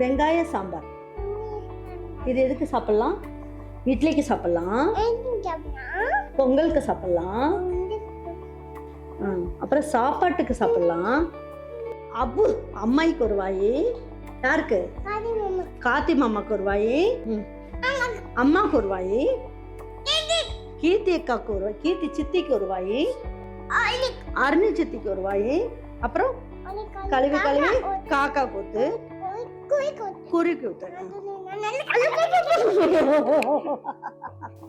வெங்காய சாம்பார். இது எதுக்கு சாப்பிடலாம்? இட்லிக்கு சாப்பிடலாம், பொங்கலுக்கு சாப்பிடலாம், அப்புறம் சாப்பாட்டுக்கு சாப்பிடலாம். அப்பு அம்மாய்க்கு ஒரு வாய், யாருக்கு? காத்தி மாமாக்கு ஒரு வாய், அம்மாவுக்கு ஒரு வாய், கீர்த்தி அக்காவுக்கு ஒரு வாய், கீர்த்தி சித்திக்கு ஒரு வாய், அருணி சித்திக்கு ஒரு வாய், அப்புறம் கழுவி கழுவி காக்கா கூத்து குறி கூத்து.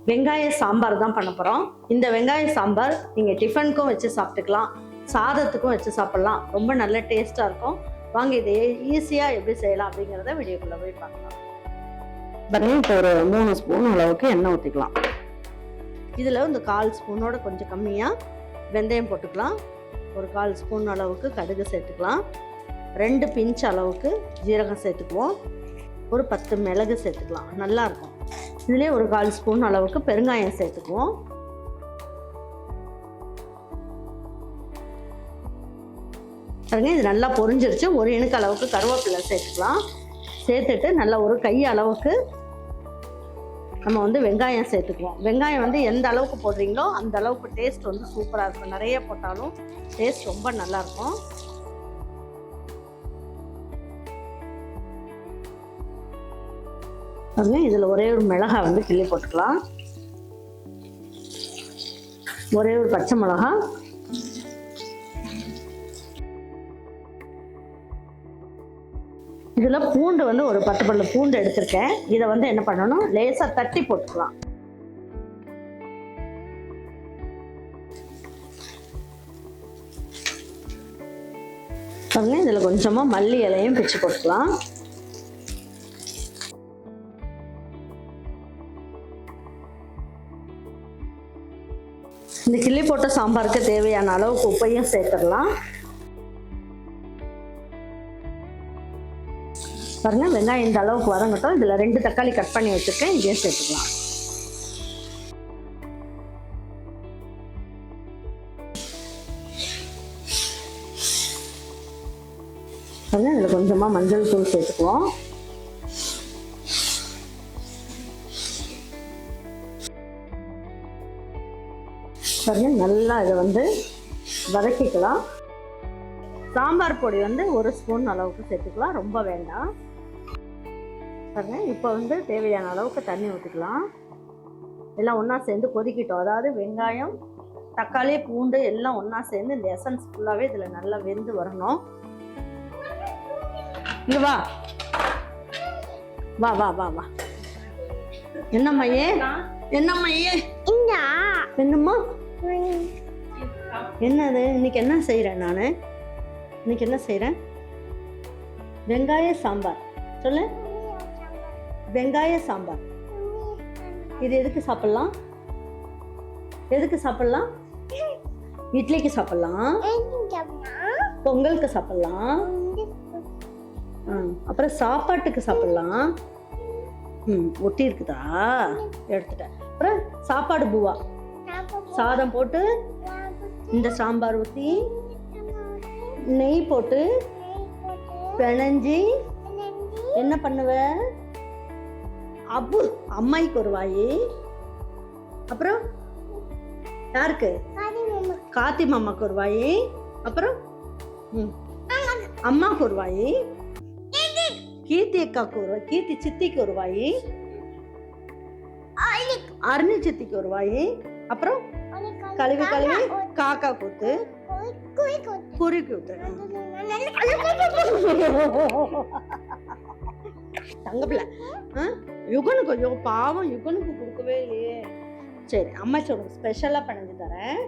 வெங்காய சாம்பார் தான் பண்ண போறோம். இந்த வெங்காய சாம்பார் நீங்க டிஃபனுக்கும் வச்சு சாப்பிட்டுக்கலாம், சாதத்துக்கும் வச்சு சாப்பிடலாம். ரொம்ப நல்ல டேஸ்டா இருக்கும். வாங்க இதை ஈஸியா எப்படி செய்யலாம் அப்படிங்கிறத வீடியோக்குள்ள போய் பார்க்கலாம். இப்போ ஒரு 3 ஸ்பூன் அளவுக்கு எண்ணெய் ஊற்றிக்கலாம். இதில் இந்த 1/4 ஸ்பூனோட கொஞ்சம் கம்மியாக வெந்தயம் போட்டுக்கலாம். ஒரு 1/4 ஸ்பூன் அளவுக்கு கடுகு சேர்த்துக்கலாம். 2 பிஞ்ச் அளவுக்கு ஜீரகம் சேர்த்துக்குவோம். ஒரு 10 மிளகு சேர்த்துக்கலாம், நல்லா இருக்கும். இதுலேயே ஒரு 1/4 ஸ்பூன் அளவுக்கு பெருங்காயம் சேர்த்துக்குவோம். பாருங்க, இது நல்லா பொரிஞ்சிருச்சு. ஒரு இணுக்கு அளவுக்கு கருவேப்பிலை சேர்த்துக்கலாம். சேர்த்துட்டு நல்லா ஒரு கை அளவுக்கு நம்ம வெங்காயம் சேர்த்துக்குவோம். வெங்காயம் எந்த அளவுக்கு போடுறீங்களோ அந்த அளவுக்கு டேஸ்ட் சூப்பராக இருக்கும். நிறைய போட்டாலும் டேஸ்ட் ரொம்ப நல்லா இருக்கும். இதில் ஒரே ஒரு மிளகாய் கிள்ளி போட்டுக்கலாம். ஒரே ஒரு பச்சை மிளகாய், இதில் பூண்டு ஒரு 10 பல்லு பூண்டு எடுத்திருக்கேன். இதை என்ன பண்ணணும், லேசாக தட்டி போட்டுக்கலாம். பாருங்க, இதில் கொஞ்சமாக மல்லி இலையும் பிச்சு போட்டுக்கலாம். இந்த கிள்ளி போட்ட சாம்பாருக்கு தேவையான அளவுக்கு உப்பையும் சேர்த்துடலாம். பாருங்க, வெங்காயம் இந்த அளவுக்கு வதங்கட்டும். இதில் 2 தக்காளி கட் பண்ணி வச்சுருக்கேன், இதையும் சேர்த்துக்கலாம். பாருங்க, இதில் கொஞ்சமாக மஞ்சள் தூள் சேர்த்துக்குவோம். பாருங்க, நல்லா இதை வதக்கிக்கலாம். சாம்பார் பொடி 1 ஸ்பூன் அளவுக்கு சேர்த்துக்கலாம், ரொம்ப வேண்டாம். பாருங்க, இப்போ தேவையான அளவுக்கு தண்ணி ஊற்றிக்கலாம். எல்லாம் ஒன்றா சேர்ந்து கொதிக்கிட்டோம். அதாவது வெங்காயம், தக்காளி, பூண்டு எல்லாம் ஒன்றா சேர்ந்து இந்த எசன்ஸ் ஃபுல்லாகவே இதில் நல்லா வெந்து வரணும். இங்கே வா வா வா வா வா. என்னம்மையே என்னம்மையே என்னம்மா, என்னது? இன்னைக்கு என்ன செய்கிறேன் நான்? இன்னைக்கு என்ன செய்கிறேன்? வெங்காய சாம்பார். சொல்லு, வெங்காய சாம்பார். இது எதுக்கு சாப்பிடலாம்? எதுக்கு சாப்பிடலாம்? இட்லிக்கு சாப்பிடலாம், பொங்கலுக்கு சாப்பிடலாம், அப்புறம் சாப்பாட்டுக்கு சாப்பிடலாம். ஒட்டி இருக்குதா? எடுத்துட்டேன். அப்புறம் சாப்பாடு பூவா, சாதம் போட்டு இந்த சாம்பார் ஊற்றி நெய் போட்டு பிணைஞ்சி என்ன பண்ணுவ? அப்பு அம்மாய்க்கு ஒரு வாய், அப்புறம் யாருக்கு? காத்தி மாமாக்கு ஒரு வாய், அப்புறம் அம்மாவுக்கு ஒரு வாய், கீர்த்தி அக்காவுக்கு ஒரு வாய், கீர்த்தி சித்திக்கு ஒரு வாய், அருணி சித்திக்கு ஒரு வாய், அப்புறம் கழுவி கழுவி காக்கா கூத்து குறி கூத்து. தங்கப்பிள்ள யுகனுக்கு, ஐயோ பாவம், யுகனுக்கு கொடுக்கவே இல்லையே. சரி, அம்மா சொல்லுங்க, ஸ்பெஷலாக பண்ணி தரேன்.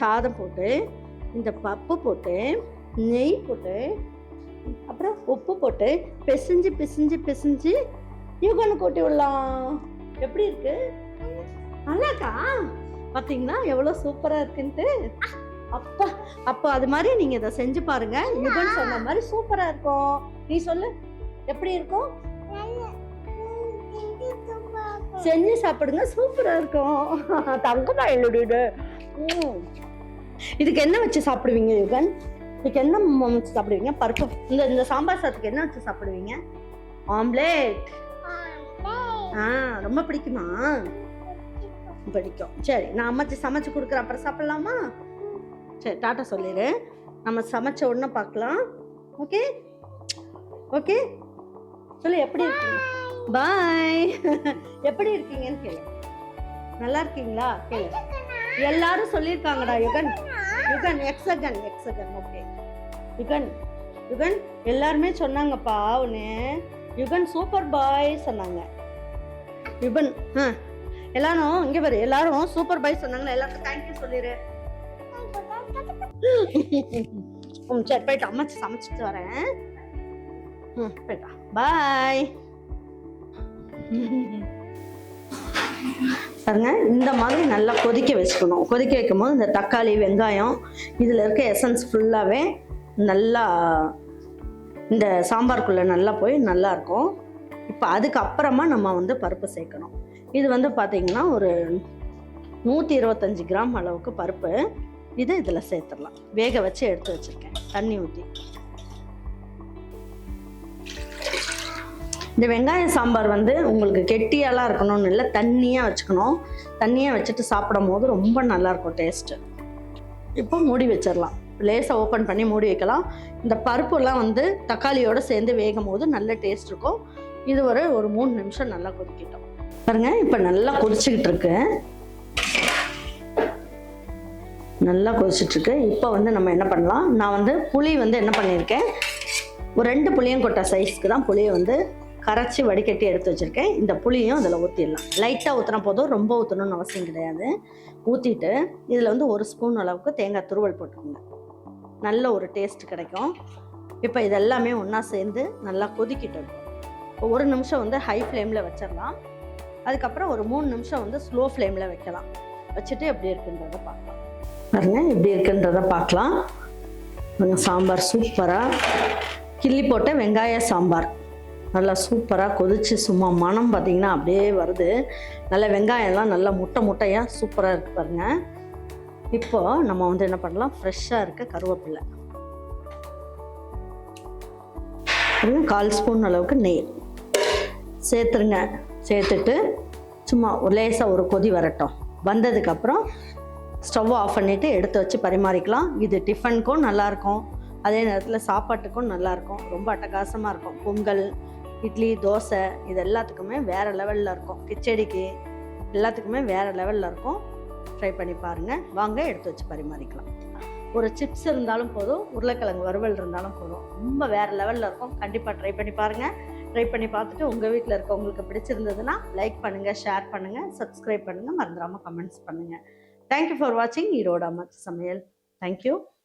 சாதம் போட்டு, இந்த பப்பு போட்டு, நெய் போட்டு, அப்புறம் உப்பு போட்டு பிசைஞ்சு பிசைஞ்சு பிசைஞ்சு யுகனுக்கு ஊட்டி விடலாம். எப்படி இருக்கு? நல்லாக்கா? பார்த்தீங்கன்னா எவ்வளோ சூப்பராக இருக்குன்ட்டு. அப்பா, அப்போ அது மாதிரி நீங்கள் இதை செஞ்சு பாருங்க. யுகன் சொன்ன மாதிரி சூப்பராக இருக்கும். நீ சொல்லு, எப்படி இருக்கும்? செஞ்சு சாப்பிடுங்க, சூப்பரா இருக்கும். தங்கமா என்னுடைய இதுக்கு என்ன வச்சு சாப்பிடுவீங்க யுகன்? இதுக்கு என்ன வச்சு சாப்பிடுவீங்க? பருப்பு. இந்த சாம்பார் சாதத்துக்கு என்ன வச்சு சாப்பிடுவீங்க? ஆம்லேட். ரொம்ப பிடிக்குமா? பிடிக்கும். சரி, நான் அம்மாச்சி சமைச்சு கொடுக்குறேன், அப்புறம் சாப்பிடலாமா? சரி, டாட்டா சொல்லிடு. நம்ம சமைச்ச உடனே பார்க்கலாம். ஓகே ஓகே சொல்லு. எப்படி இருக்கீங்க? பாய். எப்படி இருக்கீங்கன்னு கேளு. நல்லா இருக்கீங்களா கேளு. எல்லாரும் சொல்லியிருக்காங்கடா. யுகன் யுகன் எக்ஸகன் எக்ஸகன். ஓகே யுகன் யுகன் எல்லாருமே சொன்னாங்கப்பா உன்னை. யுகன் சூப்பர் பாய் சொன்னாங்க. யுகன் எல்லாரும் இங்கே பாரு, எல்லாரும் சூப்பர் பாய் சொன்னாங்களா? எல்லாருக்கும் தேங்க்யூ சொல்லிடு. சரி போயிட்டு அம்மாச்சி சமைச்சிட்டு வரேன். போயிட்டா பாய். பாருங்க, இந்த மாதிரி நல்லா கொதிக்க வச்சுக்கணும். கொதிக்க வைக்கும் போது இந்த தக்காளி வெங்காயம் இதில் இருக்க எசன்ஸ் ஃபுல்லாகவே நல்லா இந்த சாம்பாருக்குள்ளே நல்லா போய் நல்லா இருக்கும். இப்போ அதுக்கப்புறமா நம்ம வந்து பருப்பு சேர்க்கணும். இது வந்து பார்த்திங்கன்னா ஒரு 125 கிராம் அளவுக்கு பருப்பு. இது இதில் சேர்த்துடலாம். வேக வச்சு எடுத்து வச்சுருக்கேன் தண்ணி ஊற்றி. இந்த வெங்காய சாம்பார் வந்து உங்களுக்கு கெட்டியாலாம் இருக்கணும்னு இல்லை, தண்ணியாக வச்சுக்கணும். தண்ணியாக வச்சுட்டு சாப்பிடும் போது ரொம்ப நல்லாயிருக்கும் டேஸ்ட்டு. இப்போ மூடி வச்சிடலாம். லேசாக ஓப்பன் பண்ணி மூடி வைக்கலாம். இந்த பருப்புலாம் வந்து தக்காளியோடு சேர்ந்து வேகும் போது நல்ல டேஸ்ட் இருக்கும். இது ஒரு 3 நிமிஷம் நல்லா கொதிக்கிட்டோம். பாருங்க, இப்போ நல்லா கொதிச்சுக்கிட்டு இருக்கு. நல்லா கொதிச்சுட்ருக்கு. இப்போ வந்து நம்ம என்ன பண்ணலாம், நான் வந்து புளி வந்து என்ன பண்ணியிருக்கேன், ஒரு 2 புளியங்கொட்டை சைஸ்க்கு தான் புளியை வந்து கரைச்சி வடிகட்டி எடுத்து வச்சுருக்கேன். இந்த புளியும் அதில் ஊற்றிடலாம். லைட்டாக ஊற்றினா போதும், ரொம்ப ஊற்றணும்னு அவசியம் கிடையாது. ஊற்றிட்டு இதில் வந்து 1 ஸ்பூன் அளவுக்கு தேங்காய் துருவல் போட்டுக்கோங்க. நல்ல ஒரு டேஸ்ட் கிடைக்கும். இப்போ இதெல்லாமே ஒன்றா சேர்ந்து நல்லா கொதிக்கிட்டு இருக்கும். இப்போ 1 நிமிஷம் வந்து ஹை ஃப்ளேமில் வச்சிடலாம். அதுக்கப்புறம் ஒரு 3 நிமிஷம் வந்து ஸ்லோ ஃப்ளேமில் வைக்கலாம். வச்சுட்டு எப்படி இருக்குன்றதை பார்க்கலாம். பாருங்க, எப்படி இருக்குன்றதை பார்க்கலாம். சாம்பார் சூப்பராக கிள்ளி போட்ட வெங்காய சாம்பார் நல்லா சூப்பராக கொதிச்சு சும்மா மனம் பார்த்திங்கன்னா அப்படியே வருது. நல்லா வெங்காயம்லாம் நல்லா முட்டையாக சூப்பராக இருக்குது பாருங்கள். இப்போது நம்ம வந்து என்ன பண்ணலாம், ஃப்ரெஷ்ஷாக இருக்க கருவேப்பிலை 1/4 ஸ்பூன் அளவுக்கு நெய் சேர்த்துருங்க. சேர்த்துட்டு சும்மா ஒரு லேசாக ஒரு கொதி வரட்டும். வந்ததுக்கப்புறம் ஸ்டவ் ஆஃப் பண்ணிவிட்டு எடுத்து வச்சு பரிமாறிக்கலாம். இது டிஃபனுக்கும் நல்லாயிருக்கும், அதே நேரத்தில் சாப்பாட்டுக்கும் நல்லாயிருக்கும். ரொம்ப அட்டகாசமாக இருக்கும். பொங்கல், இட்லி, தோசை இது எல்லாத்துக்குமே வேறு லெவலில் இருக்கும். கிச்சடிக்கு எல்லாத்துக்குமே வேறு லெவலில் இருக்கும். ட்ரை பண்ணி பாருங்கள். வாங்க எடுத்து வச்சு பரிமாறிக்கலாம். ஒரு சிப்ஸ் இருந்தாலும் போதும், உருளைக்கிழங்கு வறுவல் இருந்தாலும் போதும், ரொம்ப வேறு லெவலில் இருக்கும். கண்டிப்பாக ட்ரை பண்ணி பாருங்கள். ட்ரை பண்ணி பார்த்துட்டு உங்கள் வீட்டில் இருக்கவங்களுக்கு பிடிச்சிருந்ததுன்னா லைக் பண்ணுங்கள், ஷேர் பண்ணுங்கள், சப்ஸ்கிரைப் பண்ணுங்கள், மறந்துடாமல் கமெண்ட்ஸ் பண்ணுங்கள். தேங்க்யூ ஃபார் வாட்சிங் ஈரோடு அம்மாச்சி சமையல். தேங்க்யூ.